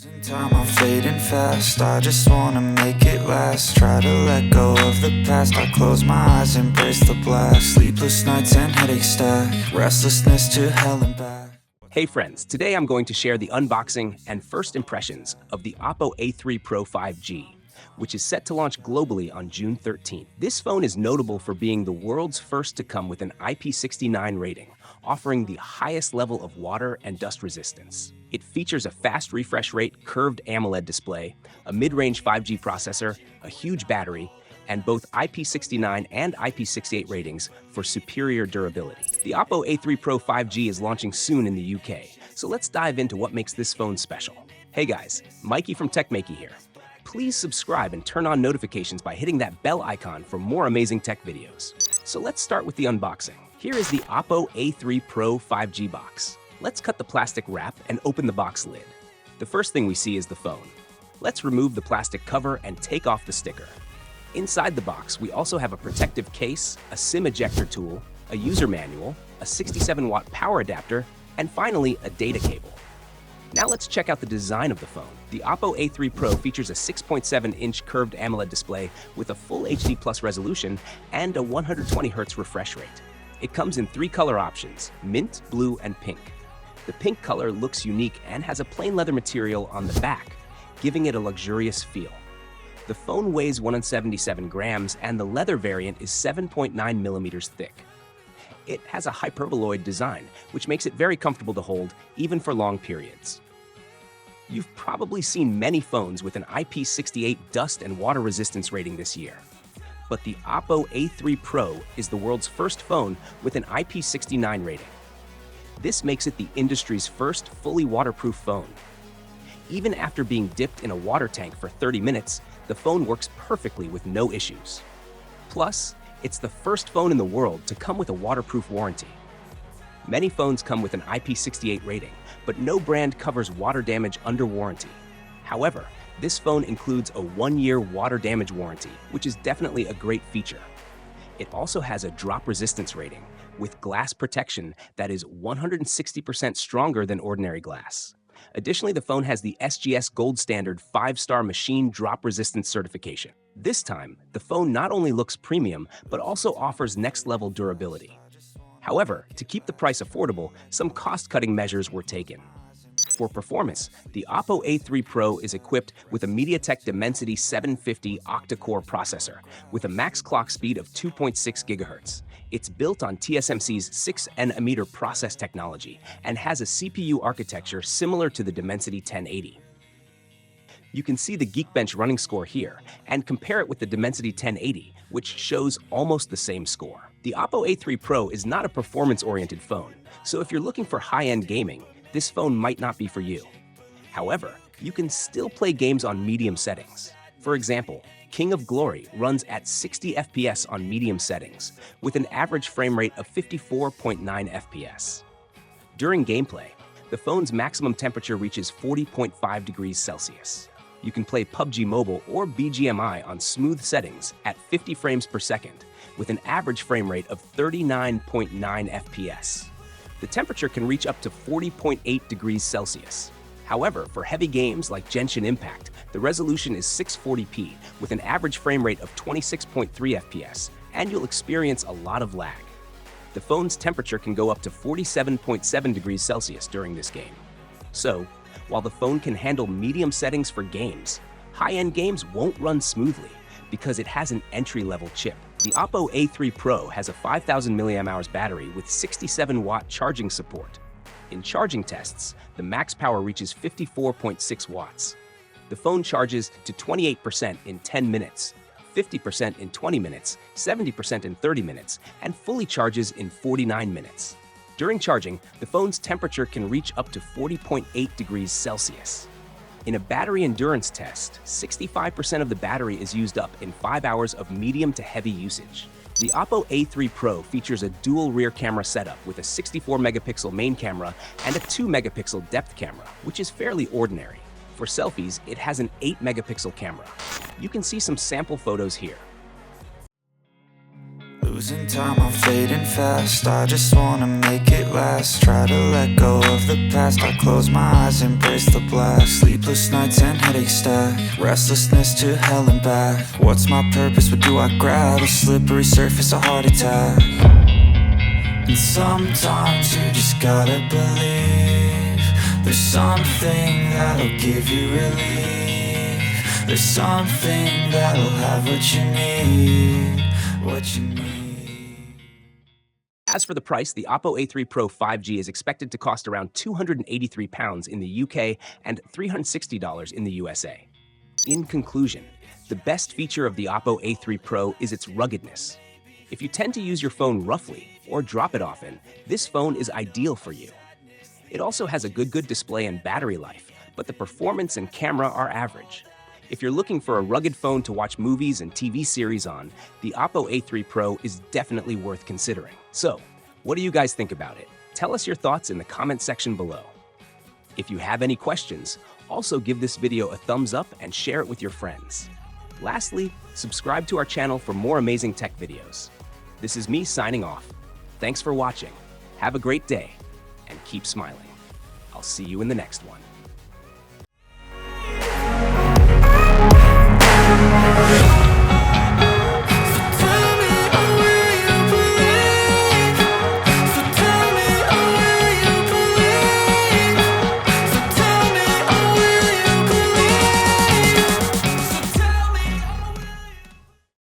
Losing time, I'm fading fast. I just wanna make it last. Try to let go of the past. I close my eyes, embrace the blast. Sleepless nights and headache stack. Restlessness to hell and back. Hey friends, today I'm going to share the unboxing and first impressions of the Oppo A3 Pro 5G, which is set to launch globally on June 13th. This phone is notable for being the world's first to come with an IP69 rating, offering the highest level of water and dust resistance. It features a fast refresh rate curved AMOLED display, a mid-range 5G processor, a huge battery, and both IP69 and IP68 ratings for superior durability. The Oppo A3 Pro 5G is launching soon in the UK, so let's dive into what makes this phone special. Hey guys, Maiky from techmaiky here. Please subscribe and turn on notifications by hitting that bell icon for more amazing tech videos. So let's start with the unboxing. Here is the Oppo A3 Pro 5G box. Let's cut the plastic wrap and open the box lid. The first thing we see is the phone. Let's remove the plastic cover and take off the sticker. Inside the box, we also have a protective case, a SIM ejector tool, a user manual, a 67-watt power adapter, and finally, a data cable. Now let's check out the design of the phone. The Oppo A3 Pro features a 6.7-inch curved AMOLED display with a full HD Plus resolution and a 120Hz refresh rate. It comes in 3 color options, mint, blue, and pink. The pink color looks unique and has a plain leather material on the back, giving it a luxurious feel. The phone weighs 177 grams and the leather variant is 7.9 millimeters thick. It has a hyperboloid design, which makes it very comfortable to hold, even for long periods. You've probably seen many phones with an IP68 dust and water resistance rating this year. But the Oppo A3 Pro is the world's first phone with an IP69 rating. This makes it the industry's first fully waterproof phone. Even after being dipped in a water tank for 30 minutes, the phone works perfectly with no issues. Plus, it's the first phone in the world to come with a waterproof warranty. Many phones come with an IP68 rating, but no brand covers water damage under warranty. However, this phone includes a 1-year water damage warranty, which is definitely a great feature. It also has a drop resistance rating, with glass protection that is 160% stronger than ordinary glass. Additionally, the phone has the SGS Gold Standard 5-star machine drop resistance certification. This time, the phone not only looks premium, but also offers next-level durability. However, to keep the price affordable, some cost-cutting measures were taken. For performance, the Oppo A3 Pro is equipped with a MediaTek Dimensity 750 octa-core processor with a max clock speed of 2.6 GHz. It's built on TSMC's 6nm process technology and has a CPU architecture similar to the Dimensity 1080. You can see the Geekbench running score here and compare it with the Dimensity 1080, which shows almost the same score. The Oppo A3 Pro is not a performance-oriented phone, so if you're looking for high-end gaming, this phone might not be for you. However, you can still play games on medium settings. For example, King of Glory runs at 60 FPS on medium settings, with an average frame rate of 54.9 FPS. During gameplay, the phone's maximum temperature reaches 40.5 degrees Celsius. You can play PUBG Mobile or BGMI on smooth settings at 50 frames per second, with an average frame rate of 39.9 FPS. The temperature can reach up to 40.8 degrees Celsius. However, for heavy games like Genshin Impact, the resolution is 640p with an average frame rate of 26.3 FPS, and you'll experience a lot of lag. The phone's temperature can go up to 47.7 degrees Celsius during this game. So, while the phone can handle medium settings for games, high-end games won't run smoothly because it has an entry-level chip. The Oppo A3 Pro has a 5000 mAh battery with 67-watt charging support. In charging tests, the max power reaches 54.6 watts. The phone charges to 28% in 10 minutes, 50% in 20 minutes, 70% in 30 minutes, and fully charges in 49 minutes. During charging, the phone's temperature can reach up to 40.8 degrees Celsius. In a battery endurance test, 65% of the battery is used up in 5 hours of medium to heavy usage. The Oppo A3 Pro features a dual rear camera setup with a 64-megapixel main camera and a 2-megapixel depth camera, which is fairly ordinary. For selfies, it has an 8-megapixel camera. You can see some sample photos here. Losing time, I'm fading fast. I just wanna make it last. Try to let go of the past. I close my eyes, embrace the blast. Sleepless nights and headaches stack. Restlessness to hell and back. What's my purpose? What do I grab? A slippery surface, a heart attack. And sometimes you just gotta believe there's something that'll give you relief. There's something that'll have what you need. What you need. As for the price, the Oppo A3 Pro 5G is expected to cost around £283 in the UK and $360 in the USA. In conclusion, the best feature of the Oppo A3 Pro is its ruggedness. If you tend to use your phone roughly or drop it often, this phone is ideal for you. It also has a good display and battery life, but the performance and camera are average. If you're looking for a rugged phone to watch movies and TV series on, the Oppo A3 Pro is definitely worth considering. So, what do you guys think about it? Tell us your thoughts in the comment section below. If you have any questions, also give this video a thumbs up and share it with your friends. Lastly, subscribe to our channel for more amazing tech videos. This is me signing off. Thanks for watching. Have a great day, and keep smiling. I'll see you in the next one.